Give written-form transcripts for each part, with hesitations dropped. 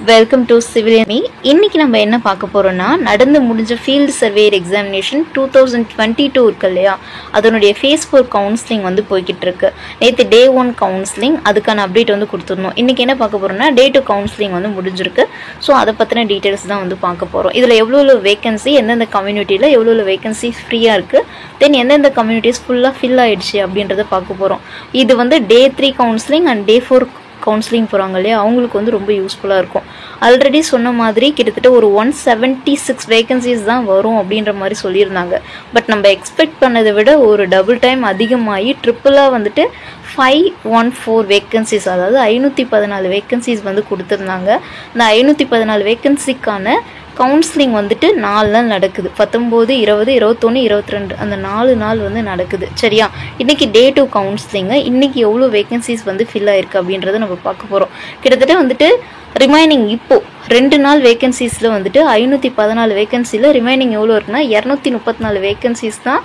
Welcome to civilian me. இன்னைக்கு நம்ம என்ன பார்க்க போறோம்னா, நடந்து முடிஞ்ச ஃபீல்டு சர்வேயர் எக்ஸாமினேஷன் 2022 இருக்கு இல்லையா, அதனுடைய ஃபேஸ் 4 கவுன்சிலிங் வந்து போய்கிட்டு இருக்கு. நேற்று டே 1 கவுன்சிலிங், அதுக்கான அப்டேட் வந்து கொடுத்துருந்தோம். இன்னைக்கு என்ன பார்க்க போறோம்னா, டே 2 கவுன்சிலிங் வந்து முடிஞ்சிருக்கு. ஸோ அதை பற்றின டீட்டெயில்ஸ் தான் வந்து பார்க்க போகிறோம். இதில் எவ்வளோ வேகன்சி, எந்தெந்த கம்யூனிட்டியில் எவ்வளோ வேகன்சி ஃப்ரீயாக இருக்குது, தென் எந்தெந்த கம்யூனிட்டிஸ் ஃபுல்லாக ஃபில் ஆயிடுச்சு அப்படின்றத பார்க்க போகிறோம். இது வந்து டே 3 கவுன்சிலிங் அண்ட் டே 4 கவுன்சிலிங் போகிறாங்க இல்லையா, அவங்களுக்கு வந்து ரொம்ப யூஸ்ஃபுல்லாக இருக்கும். ஆல்ரெடி சொன்ன மாதிரி கிட்டத்தட்ட ஒரு 176 வேகன்சிஸ் தான் வரும் அப்படின்ற மாதிரி சொல்லியிருந்தாங்க. பட் நம்ம எக்ஸ்பெக்ட் பண்ணதை விட ஒரு டபுள் டைம் அதிகமாகி ட்ரிப்பிளாக வந்துட்டு 514 வேகன்சிஸ், அதாவது 514 வேகன்சிஸ் வந்து கொடுத்துருந்தாங்க. இந்த 514 வேகன்சிக்கான கவுன்சிலிங் வந்துட்டு 4 நாள் நடக்குது. 19, 20, 21, 22 அந்த 4 நாள் வந்து நடக்குது. சரியா, இன்னைக்கு டே 2 கவுன்சிலிங்க. இன்னைக்கு எவ்வளோ வேகன்சிஸ் வந்து ஃபில் ஆயிருக்கு அப்படின்றத நம்ம பார்க்க போகிறோம். கிட்டத்தட்ட வந்துட்டு ரிமைனிங் இப்போ 2 நாள் வேகன்சிஸில் வந்துட்டு 514 வேகன்சியில் ரிமைனிங் எவ்வளோ இருக்குன்னா 234 வேகன்சிஸ் தான்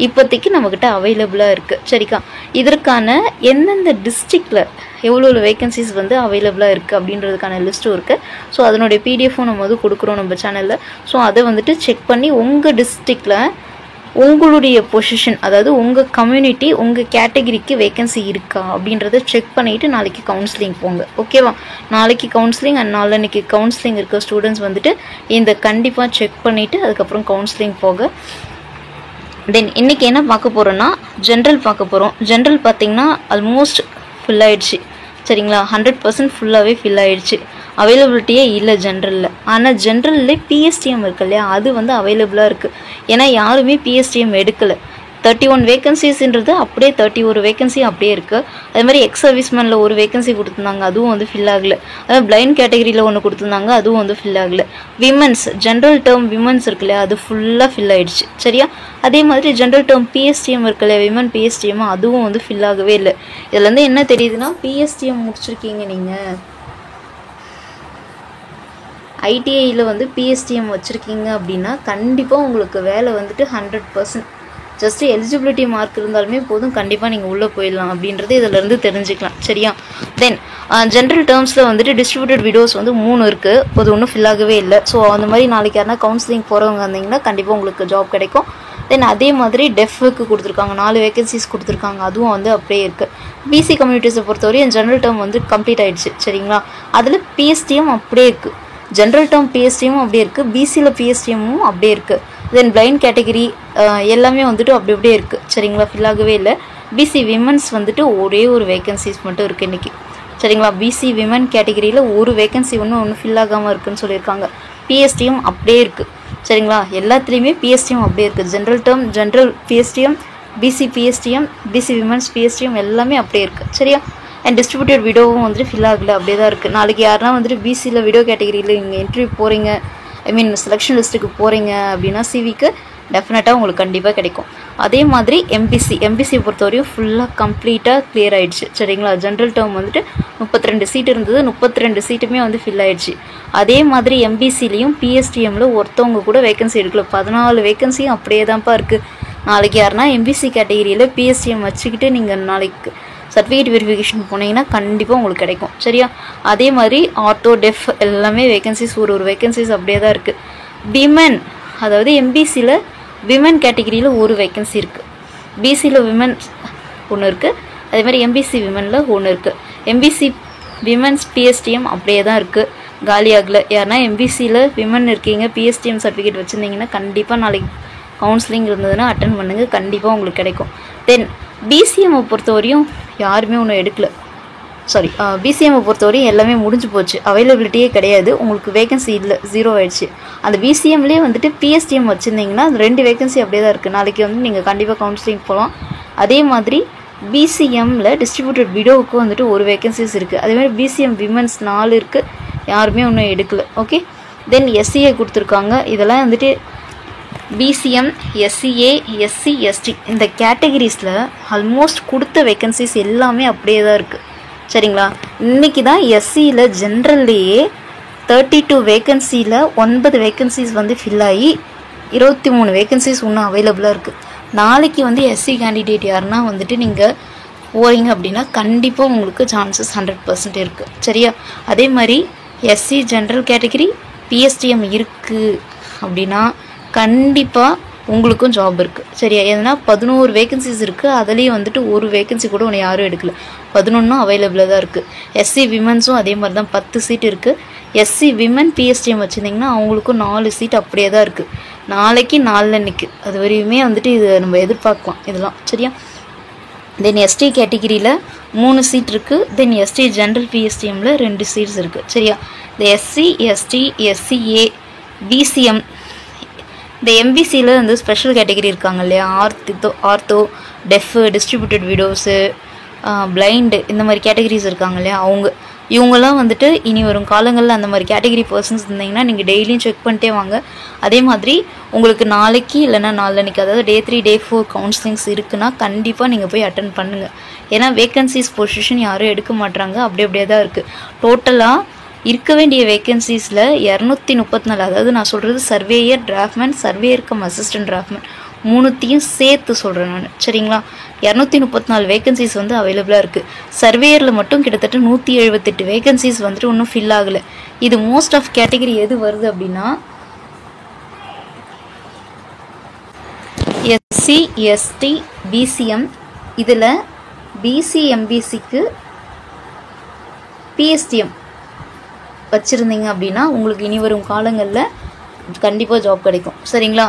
இப்போதைக்கு நம்மக்கிட்ட அவைலபிளாக இருக்குது. சரிக்கா, இதற்கான எந்தெந்த டிஸ்ட்ரிக்டில் எவ்வளோ வேகன்சிஸ் வந்து அவைலபிளாக இருக்குது அப்படின்றதுக்கான லிஸ்ட்டும் இருக்குது. ஸோ அதனுடைய பிடிஎஃப்பும் நம்ம வந்து கொடுக்குறோம் நம்ம சேனலில். ஸோ அதை வந்துட்டு செக் பண்ணி உங்கள் டிஸ்ட்ரிக்டில் உங்களுடைய பொசிஷன், அதாவது உங்கள் கம்யூனிட்டி, உங்கள் கேட்டகிரிக்கு வேகன்சி இருக்கா அப்படின்றத செக் பண்ணிவிட்டு நாளைக்கு கவுன்சிலிங் போங்க. ஓகேவா, நாளைக்கு கவுன்சிலிங் அண்ட் நாளன்னைக்கு கவுன்சிலிங் இருக்க ஸ்டூடெண்ட்ஸ் வந்துட்டு இந்த கண்டிப்பாக செக் பண்ணிவிட்டு அதுக்கப்புறம் கவுன்சிலிங் போக. தென் இன்றைக்கி என்ன பார்க்க போகிறோன்னா, ஜென்ரல் பார்க்க போகிறோம். ஜென்ரல் பார்த்திங்கன்னா ஆல்மோஸ்ட் ஃபில் ஆகிடுச்சு. சரிங்களா, 100% ஃபுல்லாகவே ஃபில் ஆகிடுச்சு. அவைலபிலிட்டியே இல்லை ஜென்ரலில். ஆனால் ஜென்ரல்லே பிஎஸ்டிஎம் இருக்கு இல்லையா, அது வந்து அவைலபிளாக இருக்குது. ஏன்னா யாருமே பிஎஸ்டிஎம் எடுக்கலை. 31 வேகன்சிஸ்ன்றது அப்படியே 31 வேகன்சி அப்படியே இருக்குது. அதே மாதிரி எக்ஸ் சர்வீஸ்மேனில் ஒரு வேகன்சி கொடுத்துருந்தாங்க, அதுவும் வந்து ஃபில் ஆகலை. அதாவது பிளைண்ட் கேட்டகரியில் ஒன்று கொடுத்துருந்தாங்க, அதுவும் வந்து ஃபில் ஆகலை. விமன்ஸ் ஜென்ரல் டேர்ம் விமன்ஸ் இருக்கு இல்லையா, அது ஃபுல்லாக ஃபில் ஆகிடுச்சு. சரியா, அதே மாதிரி ஜென்ரல் டேர்ம் பிஎஸ்டிஎம் இருக்கு இல்லையா, விமன் பிஎஸ்டிஎம், அதுவும் வந்து ஃபில் ஆகவே இல்லை. இதுலேருந்து என்ன தெரியுதுன்னா, பிஎஸ்டிஎம் முடிச்சிருக்கீங்க நீங்கள், ஐடிஐயில் வந்து பிஎஸ்டிஎம் வச்சுருக்கீங்க அப்படின்னா கண்டிப்பாக உங்களுக்கு வேலை வந்துட்டு 100%. ஜஸ்ட்டு எலிஜிபிலிட்டி மார்க் இருந்தாலுமே போதும், கண்டிப்பாக நீங்கள் உள்ளே போயிடலாம் அப்படின்றது இதிலேருந்து தெரிஞ்சுக்கலாம். சரியா, தென் ஜென்ரல் டேர்ம்ஸில் வந்துட்டு டிஸ்ட்ரிபியூட்டட் விடோஸ் வந்து 3 இருக்குது. அது ஒன்றும் ஃபில் ஆகவே இல்லை. ஸோ அந்த மாதிரி நாளைக்கு யாருன்னா கவுன்சிலிங் போகிறவங்க வந்தீங்கன்னா கண்டிப்பாக உங்களுக்கு ஜாப் கிடைக்கும். தென் அதே மாதிரி டெஃப்க்கு கொடுத்துருக்காங்க, 4 வேகன்சிஸ் கொடுத்துருக்காங்க, அதுவும் வந்து அப்படியே இருக்குது. பிசி கம்யூனிட்டிஸை பொறுத்தவரையும் ஜென்ரல் டேர்ம் வந்து கம்ப்ளீட் ஆகிடுச்சு. சரிங்களா, அதில் பிஎஸ்டிஎம் அப்படியே இருக்குது, ஜென்ரல் டேர்ம் பிஎஸ்டிஎம்மும் அப்படியே இருக்குது, பிசியில் பிஎஸ்டிஎம்மும் அப்படியே இருக்குது. தென் பிளைண்ட் கேட்டகிரி எல்லாமே வந்துட்டு அப்படி அப்படியே இருக்குது. சரிங்களா, ஃபில் ஆகவே இல்லை. பிசி விமன்ஸ் வந்துட்டு ஒரே ஒரு வேகன்சிஸ் மட்டும் இருக்குது இன்றைக்கி. சரிங்களா, பிசி விமன் கேட்டகிரியில் ஒரு வேகன்சி ஒன்று ஃபில் ஆகாமல் இருக்குதுன்னு சொல்லியிருக்காங்க. பிஎஸ்டிஎம் அப்படியே இருக்குது. சரிங்களா, எல்லாத்துலேயுமே பிஎஸ்டிஎம் அப்படியே இருக்குது. General term, general PSTM, BC PSTM, BC women's PSTM எல்லாமே அப்படியே இருக்குது. சரியா, அண்ட் டிஸ்ட்ரிபியூட்டட் விடோவும் வந்துட்டு ஃபில் ஆகலை, அப்படியே தான் இருக்குது. நாளைக்கு யாருன்னா வந்துட்டு பிசியில் விடோ கேட்டகிரியில் நீங்கள் இன்டர்வியூ போகிறீங்க, ஐ மீன் செலெக்ஷன் லிஸ்ட்டுக்கு போகிறீங்க அப்படின்னா சிவிக்கு டெஃபினட்டாக உங்களுக்கு கண்டிப்பாக கிடைக்கும். அதே மாதிரி எம்பிசியை பொறுத்தவரையும் ஃபுல்லாக கம்ப்ளீட்டாக கிளியர் ஆகிடுச்சு. சரிங்களா, ஜென்ரல் டேர்ம் வந்துட்டு 32 சீட் இருந்தது, 32 சீட்டுமே வந்து ஃபில் ஆகிடுச்சு. அதே மாதிரி எம்பிசிலையும் பிஎஸ்டிஎம்மில் ஒருத்தவங்க கூட வேகன்சி எடுக்கல, 14 வேகன்சியும் அப்படியே தான்ப்பா இருக்குது. நாளைக்கு யாருன்னா எம்பிசி கேட்டகிரியில் பிஎஸ்டிஎம் வச்சுக்கிட்டு நீங்கள் நாளைக்கு சர்டிஃபிகேட் வெரிஃபிகேஷன் போனீங்கன்னா கண்டிப்பாக உங்களுக்கு கிடைக்கும். சரியா, அதே மாதிரி ஆர்த்தோ டெஃப் எல்லாமே வேகன்சிஸ் ஒரு வேகன்சிஸ் அப்படியே தான் இருக்குது. விமன், அதாவது எம்பிசியில் விமன் கேட்டகிரியில் ஒரு வேகன்சி இருக்குது, பிசியில் விமன் ஒன்று இருக்குது, அதே மாதிரி எம்பிசி விமனில் ஒன்று இருக்குது. எம்பிசி விமன்ஸ் பிஎஸ்டிஎம் அப்படியே தான் இருக்குது, காலியாகலை. யாருன்னா எம்பிசியில் விமன் இருக்கீங்க, பிஎஸ்டிஎம் சர்டிஃபிகேட் வச்சுருந்தீங்கன்னா கண்டிப்பாக நாளைக்கு கவுன்சிலிங் இருந்ததுன்னா அட்டன் பண்ணுங்கள், கண்டிப்பாக உங்களுக்கு கிடைக்கும். தென் பிசிஎம்மை பொறுத்தவரையும் யாருமே ஒன்றும் எடுக்கல. பிசிஎம்மை பொறுத்தவரையும் எல்லாமே முடிஞ்சு போச்சு, அவைலபிலிட்டியே கிடையாது, உங்களுக்கு வேகன்சி இல்லை, 0 ஆயிடுச்சு. அந்த பிசிஎம்லேயே வந்துட்டு பிஎஸ்டிஎம் வச்சுருந்தீங்கன்னா அந்த 2 வேகன்சி அப்படியே தான் இருக்குது. நாளைக்கு வந்து நீங்கள் கண்டிப்பாக கவுன்சிலிங் போகலாம். அதே மாதிரி பிசிஎம்மில் டிஸ்ட்ரிபியூட்டட் விடோவுக்கு வந்துட்டு ஒரு வேகன்சிஸ் இருக்குது. அதேமாதிரி பிசிஎம் விமன்ஸ் 4 இருக்குது, யாருமே ஒன்றும் எடுக்கல. ஓகே, தென் எஸ்சிஏ கொடுத்துருக்காங்க. இதெல்லாம் வந்துட்டு பிசிஎம், எஸ்சிஏ, எஸ்சி, எஸ்டி இந்த கேட்டகிரிஸில் ஆல்மோஸ்ட் கொடுத்த வேகன்சிஸ் எல்லாமே அப்படியே தான் இருக்குது. சரிங்களா, இன்றைக்கி தான் எஸ்சியில் ஜென்ரல்லையே 32 வேகன்சியில் 9 வேகன்சிஸ் வந்து ஃபில் ஆகி 23 வேகன்சிஸ் இன்னும் அவைலபிளாக இருக்குது. நாளைக்கு வந்து எஸ்சி கேண்டிடேட் யாருன்னா வந்துட்டு நீங்கள் போகிறீங்க அப்படின்னா கண்டிப்பாக உங்களுக்கு சான்சஸ் 100% இருக்குது. சரியா, அதே மாதிரி எஸ்சி ஜென்ரல் கேட்டகரி பிஎஸ்டிஎம் இருக்குது அப்படின்னா கண்டிப்பாக உங்களுக்கும் ஜாப் இருக்குது. சரியா? ஏன்னா 11 வேகன்சிஸ் இருக்குது. அதுலேயும் வந்துட்டு ஒரு வேகன்சி கூட உன்னை யாரும் எடுக்கல. 11 அவைலபிளாக தான் இருக்குது. எஸ்சி விமன்ஸும் அதே மாதிரி தான் 10 சீட் இருக்குது. எஸ்சி விமன் பிஎஸ்டிஎம் வச்சுருந்திங்கன்னா அவங்களுக்கும் 4 சீட் அப்படியே தான் இருக்குது. நாளைக்கு நாளன்னைக்கு அது வரையுமே வந்துட்டு இது நம்ம எதிர்பார்க்கலாம் இதெல்லாம். சரியா? தென் எஸ்டி கேட்டகிரியில் 3 சீட் இருக்குது. தென் எஸ்டி ஜென்ரல் பிஎஸ்டிஎம்மில் 2 சீட்ஸ் இருக்குது. சரியா? இந்த எஸ்சி எஸ்டி எஸ்சிஏ பிசிஎம் இந்த எம்பிசியில் வந்து ஸ்பெஷல் கேட்டகரி இருக்காங்க இல்லையா, ortho def distributed widows blind இந்த மாதிரி கேட்டகரிஸ் இருக்காங்க இல்லையா, இவங்கெல்லாம் வந்துட்டு இனி வரும் காலங்களில் அந்த மாதிரி கேட்டகரி பர்சன்ஸ் இருந்தீங்கன்னா நீங்கள் டெய்லியும் செக் பண்ணிட்டே வாங்க. அதே மாதிரி உங்களுக்கு நாளைக்கு இல்லைனா நாளன்னைக்கு அதாவது Day 3 Day 4 கவுன்சிலிங்ஸ் இருக்குன்னா கண்டிப்பாக நீங்கள் போய் அட்டன் பண்ணுங்கள். ஏன்னா வேகன்சிஸ் பொசிஷன் யாரும் எடுக்க மாட்டாங்க, அப்படியே தான் இருக்குது. டோட்டலாக இருக்க வேண்டிய வேகன்சிஸில் 234, அதாவது நான் சொல்கிறது surveyor draftsman, surveyor cum assistant draftsman 3த்தையும் சேர்த்து சொல்கிறேன் நான். சரிங்களா? 234 வேகன்சிஸ் வந்து அவைலபிளாக இருக்குது. சர்வேயரில் மட்டும் கிட்டத்தட்ட 178 வேகன்சிஸ் வந்துட்டு இன்னும் ஃபில் ஆகலை. இது மோஸ்ட் ஆஃப் கேட்டகரி எது வருது அப்படின்னா எஸ்சி எஸ்டி பிசிஎம். இதில் பிசி எம்பிசிக்கு பிஎஸ்டிஎம் வச்சுருந்தீங்க அப்படின்னா உங்களுக்கு இனி வரும் காலங்களில் கண்டிப்பாக ஜாப் கிடைக்கும். சரிங்களா?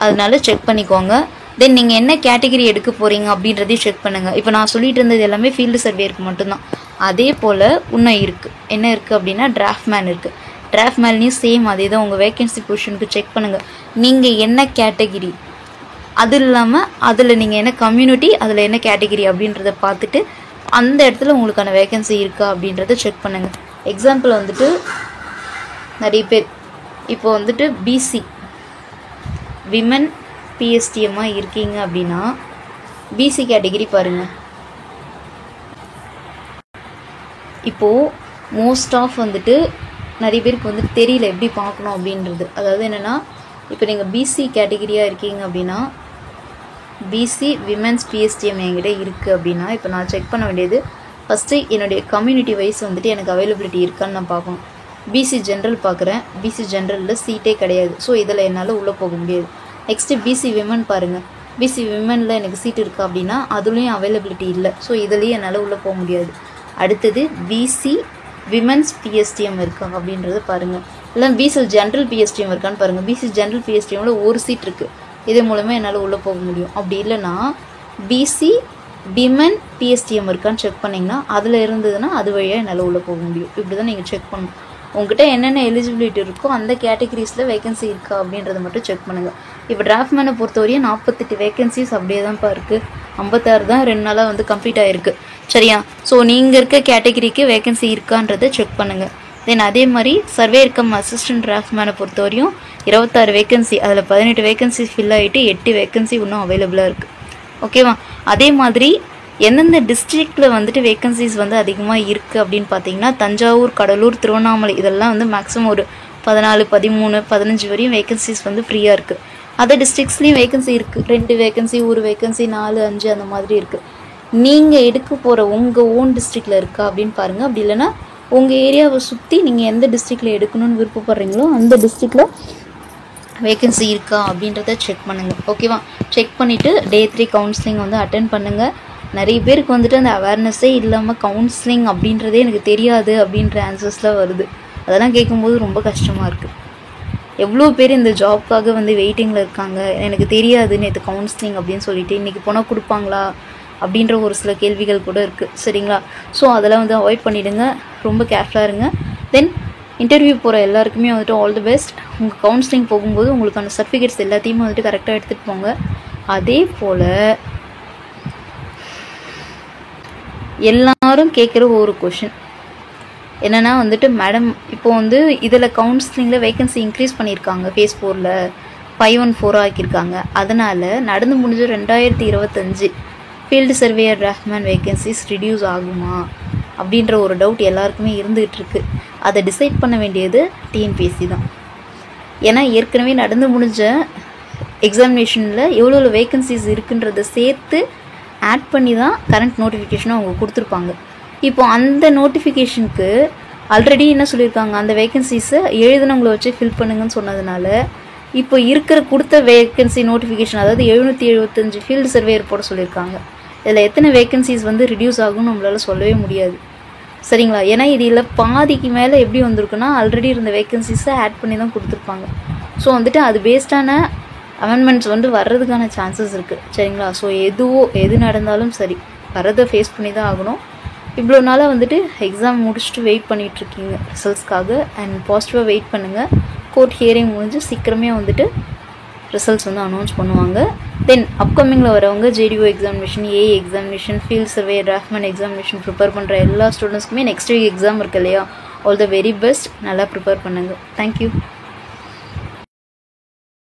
அதனால செக் பண்ணிக்கோங்க. தென் நீங்கள் என்ன கேட்டகிரி எடுக்க போகிறீங்க அப்படின்றதையும் செக் பண்ணுங்கள். இப்போ நான் சொல்லிட்டு இருந்தது எல்லாமே ஃபீல்டு சர்வேருக்கு மட்டும்தான். அதே போல் இன்னும் இருக்குது. என்ன இருக்குது அப்படின்னா டிராஃப்ட்மேன் இருக்குது. டிராஃப்ட்மேன்லேயும் சேம் அதே தான். உங்கள் வேகன்சி பொசிஷனுக்கு செக் பண்ணுங்கள். நீங்கள் என்ன கேட்டகிரி, அது இல்லாமல் அதில் நீங்கள் என்ன கம்யூனிட்டி, அதில் என்ன கேட்டகிரி அப்படின்றத பார்த்துட்டு அந்த இடத்துல உங்களுக்கான வேகன்சி இருக்கா அப்படின்றத செக் பண்ணுங்கள். எக்ஸாம்பிள் வந்துட்டு நிறைய பேர் இப்போ வந்துட்டு பிசி விமன் பிஎஸ்டிஎம்மாக இருக்கீங்க அப்படின்னா பிசி கேட்டகிரி பாருங்கள். இப்போது மோஸ்ட் ஆஃப் வந்துட்டு நிறைய பேருக்கு வந்துட்டு தெரியல எப்படி பார்க்கணும் அப்படின்றது. அதாவது என்னென்னா இப்போ நீங்கள் பிசி கேட்டகிரியாக இருக்கீங்க அப்படின்னா பிசி விமென்ஸ் பிஎஸ்டிஎம் என்கிட்ட இருக்குது அப்படின்னா இப்போ நான் செக் பண்ண வேண்டியது ஃபஸ்ட்டு என்னுடைய கம்யூனிட்டி வைஸ் வந்துட்டு எனக்கு அவைலபிலிட்டி இருக்கான்னு நான் பார்க்கணும். பிசி ஜென்ரல் பார்க்குறேன். பிசி ஜென்ரலில் சீட்டே கிடையாது. ஸோ இதில் என்னால் உள்ளே போக முடியாது. நெக்ஸ்ட்டு பிசி விமன் பாருங்கள். பிசி விமனில் எனக்கு சீட் இருக்கா அப்படின்னா அதுலேயும் அவைலபிலிட்டி இல்லை. ஸோ இதுலேயும் என்னால் உள்ளே போக முடியாது. அடுத்தது பிசி விமன்ஸ் பிஎஸ்டிஎம் இருக்கா அப்படின்றத பாருங்கள். இல்லை பிசி ஜென்ரல் பிஎஸ்டிஎம் இருக்கான்னு பாருங்கள். பிசி ஜென்ரல் பிஎஸ்டிஎம்மில் ஒரு சீட் இருக்குது. இதே மூலமாக என்னால் உள்ளே போக முடியும். அப்படி இல்லைன்னா பிசி விமன் பிஎஸ்டிஎம் இருக்கான்னு செக் பண்ணிங்கன்னா அதில் இருந்ததுன்னா அது வழியாக என்னால் உள்ளே போக முடியும். இப்படி தான் நீங்கள் செக் பண்ணணும். உங்கள்கிட்ட என்னென்ன எலிஜிபிலிட்டி இருக்கோ அந்த கேட்டகரிஸில் வேகன்சி இருக்கா அப்படின்றத மட்டும் செக் பண்ணுங்கள். இப்போ டிராஃப்ட்மேனை பொறுத்தவரையும் 48 வேகன்சிஸ் அப்படியே தான்ப்பா இருக்குது. 56 தான் 2 நாளாக வந்து கம்ப்ளீட் ஆகிருக்கு. சரியா? ஸோ நீங்கள் இருக்க கேட்டகரிக்கு வேகன்சி இருக்கான்றதை செக் பண்ணுங்கள். தென் அதே மாதிரி சர்வேயர் கம் அசிஸ்டன்ட் டிராஃப்ட்மேனை பொறுத்தவரையும் 26 வேகன்சி, அதில் 18 வேகன்சி ஃபில் ஆகிட்டு 8 வேகன்சி இன்னும் அவைலபிளாக இருக்குது. ஓகேவா? அதே மாதிரி எந்தெந்த டிஸ்ட்ரிக்டில் வந்துட்டு வேகன்சிஸ் வந்து அதிகமாக இருக்குது அப்படின்னு பார்த்தீங்கன்னா தஞ்சாவூர், கடலூர், திருவண்ணாமலை இதெல்லாம் வந்து மேக்ஸிமம் ஒரு 14, 13, 15 வரையும் வேகன்சிஸ் வந்து ஃப்ரீயாக இருக்குது. அதர் டிஸ்ட்ரிக்ஸ்லேயும் வேகன்சி இருக்குது. 2 வேகன்சி, 1 வேகன்சி, 4, 5 அந்த மாதிரி இருக்குது. நீங்கள் எடுக்க போகிற உங்கள் ஓன் டிஸ்ட்ரிக்டில் இருக்கா அப்படின்னு பாருங்கள். அப்படி இல்லைன்னா உங்கள் ஏரியாவை சுற்றி நீங்கள் எந்த டிஸ்ட்ரிக்டில் எடுக்கணும்னு விருப்பப்படுறீங்களோ அந்த டிஸ்ட்ரிக்டில் வேகன்சி இருக்கா அப்படின்றத செக் பண்ணுங்கள். ஓகேவா? செக் பண்ணிவிட்டு Day 3 கவுன்சிலிங் வந்து அட்டென்ட் பண்ணுங்கள். நிறைய பேருக்கு வந்துட்டு அந்த அவேர்னஸே இல்லாமல் கவுன்சிலிங் அப்படின்றதே எனக்கு தெரியாது அப்படின்ற ஆன்சர்ஸ்லாம் வருது. அதெல்லாம் கேட்கும்போது ரொம்ப கஷ்டமாக இருக்குது. எவ்வளோ பேர் இந்த ஜாப்க்காக வந்து வெயிட்டிங்கில் இருக்காங்க. எனக்கு தெரியாது நேற்று கவுன்சிலிங் அப்படின்னு சொல்லிட்டு இன்றைக்கி போனால் கொடுப்பாங்களா அப்படின்ற ஒரு சில கேள்விகள் கூட இருக்குது. சரிங்களா? ஸோ அதெல்லாம் வந்து அவாய்ட் பண்ணிவிடுங்க. ரொம்ப கேர்ஃபுல்லாக இருங்க. தென் இன்டர்வியூ போகிற எல்லாருக்குமே வந்துட்டு ஆல் தி பெஸ்ட். உங்கள் கவுன்சிலிங் போகும்போது உங்களுக்கான சர்டிஃபிகேட்ஸ் எல்லாத்தையுமே வந்துட்டு கரெக்டாக எடுத்துகிட்டு போங்க. அதே போல் எல்லாரும் கேட்குற ஒரு கொஷின் என்னென்னா வந்துட்டு மேடம் இப்போ வந்து இதில் கவுன்சிலிங்கில் வேகன்சி இன்க்ரீஸ் பண்ணியிருக்காங்க. ஃபேஸ் 4ல் 514 ஆக்கியிருக்காங்க. அதனால் நடந்து முடிஞ்ச 2025 field surveyor draughtsman vacancies reduce ஆகுமா அப்படின்ற ஒரு டவுட் எல்லாருக்குமே இருந்துகிட்டு இருக்கு. அதை டிசைட் பண்ண வேண்டியது டிஎன்பிஎஸ்சி தான். ஏன்னா ஏற்கனவே நடந்து முடிஞ்ச எக்ஸாமினேஷனில் எவ்வளோ வேகன்சிஸ் இருக்குன்றதை சேர்த்து ஆட் பண்ணி தான் கரண்ட் நோட்டிஃபிகேஷனை அவங்க கொடுத்துருப்பாங்க. இப்போ அந்த நோட்டிஃபிகேஷனுக்கு ஆல்ரெடி என்ன சொல்லியிருக்காங்க, அந்த வேகன்சிஸை எழுதினவங்களை வச்சு ஃபில் பண்ணுங்கன்னு சொன்னதுனால இப்போ இருக்கிற கொடுத்த வேகன்சி நோட்டிஃபிகேஷன், அதாவது 775 ஃபீல்டு சர்வேயர் போட சொல்லியிருக்காங்க. இதில் எத்தனை வேகன்சிஸ் வந்து ரிடியூஸ் ஆகும்னு நம்மளால் சொல்லவே முடியாது. சரிங்களா? ஏன்னா இதில் பாதிக்கு மேலே எப்படி வந்திருக்குன்னா ஆல்ரெடி இருந்த வேகன்சிஸை ஆட் பண்ணி தான் கொடுத்துருப்பாங்க. ஸோ வந்துட்டு அது பேஸ்டான அமெண்ட்மெண்ட்ஸ் வந்து வர்றதுக்கான சான்சஸ் இருக்குது. சரிங்களா? ஸோ எது நடந்தாலும் சரி வரதை ஃபேஸ் பண்ணி தான் ஆகணும். இவ்வளோ நாளாக வந்துட்டு எக்ஸாம் முடிச்சுட்டு வெயிட் பண்ணிகிட்ருக்கீங்க ரிசல்ட்ஸ்க்காக. அண்ட் பாசிட்டிவாக வெயிட் பண்ணுங்கள். கோர்ட் ஹியரிங் முடிஞ்சு சீக்கிரமே வந்துட்டு ரிசல்ட்ஸ் வந்து அனௌன்ஸ் பண்ணுவாங்க. தென் அப்கமிங்கில் வரவங்க JDO examination, AE examination, field survey, draughtsman examination prepare பண்ணுற எல்லா ஸ்டூடெண்ட்ஸ்க்குமே நெக்ஸ்ட் வீக் எக்ஸாம் இருக்கு இல்லையா? All the very best. நல்லா ப்ரிப்பேர் பண்ணுங்கள். தேங்க்யூ.